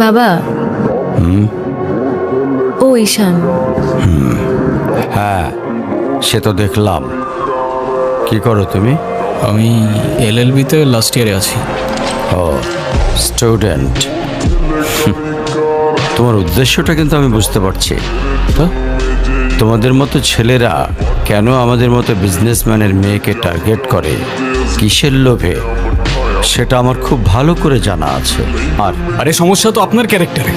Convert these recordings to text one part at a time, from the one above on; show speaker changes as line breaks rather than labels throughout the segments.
বাবা। ও ঈশান।
হ্যাঁ, সে তো দেখলাম। কি করো তুমি?
আমি এলএলবিতে লাস্ট ইয়ারে আছি।
ও, স্টুডেন্ট। তোমার উদ্দেশ্যটা কিন্তু আমি বুঝতে পারছি।
তো
তোমাদের মতো ছেলেরা কেন আমাদের মতো বিজনেসম্যানের মেয়েকে টার্গেট করে, কিসের লোভে, সেটা আমার খুব ভালো করে জানা আছে। আর
আরে সমস্যা তো আপনার ক্যারেক্টারে।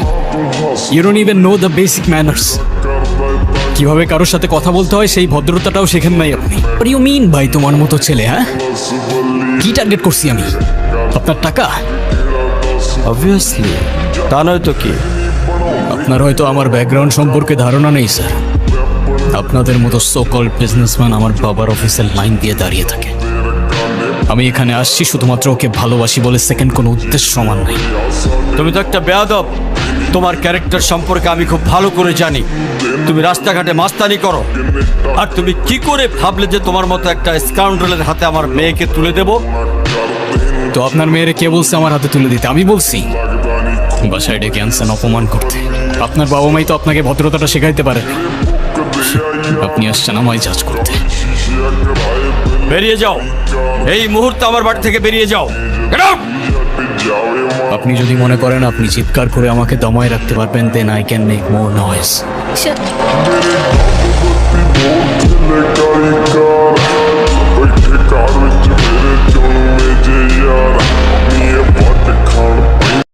You don't even know the basic manners. কিভাবে কারোর সাথে কথা বলতে হয় সেই ভদ্রতাটাও শেখেন নাই আপনি। হোয়াট ইউ মিন ভাই তোমার মতো ছেলে? হ্যাঁ, কি টার্গেট করছি আমি? আপনার টাকা?
অবভিয়াসলি, তা নয় তো কি।
আপনার হয়তো আমার ব্যাকগ্রাউন্ড সম্পর্কে ধারণা নেই স্যার। আপনাদের মতো সো কল্ড বিজনেসম্যান আমার বাবার অফিসের লাইন দিয়ে দাঁড়িয়ে থাকে। আমি এখানে আসছি শুধুমাত্র ওকে ভালোবাসি বলে, সেকেন্ড কোনো উদ্দেশ্য সমান নাই।
তুমি তো একটা বেয়াদব। তোমার ক্যারেক্টার সম্পর্কে আমি খুব ভালো করে জানি। তুমি রাস্তাঘাটে মাস্তানি করো, আর তুমি কি করে ভাবলে যে তোমার মতো একটা স্কাউন্ডারের হাতে আমার মেয়েকে তুলে দেব?
তো আপনার মেয়েরে কে বলছে আমার হাতে তুলে দিতে? আমি বলছি? বাসায় ডেকে আনছেন অপমান করতে। আপনার বাবা মাই তো আপনাকে ভদ্রতাটা শেখাইতে পারে। আপনি আসছেন আমায় জাজ করতে।
বেরিয়ে যাও, এই মুহূর্তে আমার বাড়ি থেকে বেরিয়ে যাও। Get out!
আপনি যদি মনে করেন আপনি চিৎকার করে আমাকে দমায় রাখতে পারবেন, then I can make more noise.
Ishan,
ਬੈਠੇ ਘਰ ਵਿੱਚ ਮੇਰੇ ਚੋਣ ਮੇਜੇ ਯਾਰ ਨੀ ਇਹ ਵੱਟ ਖਾਣ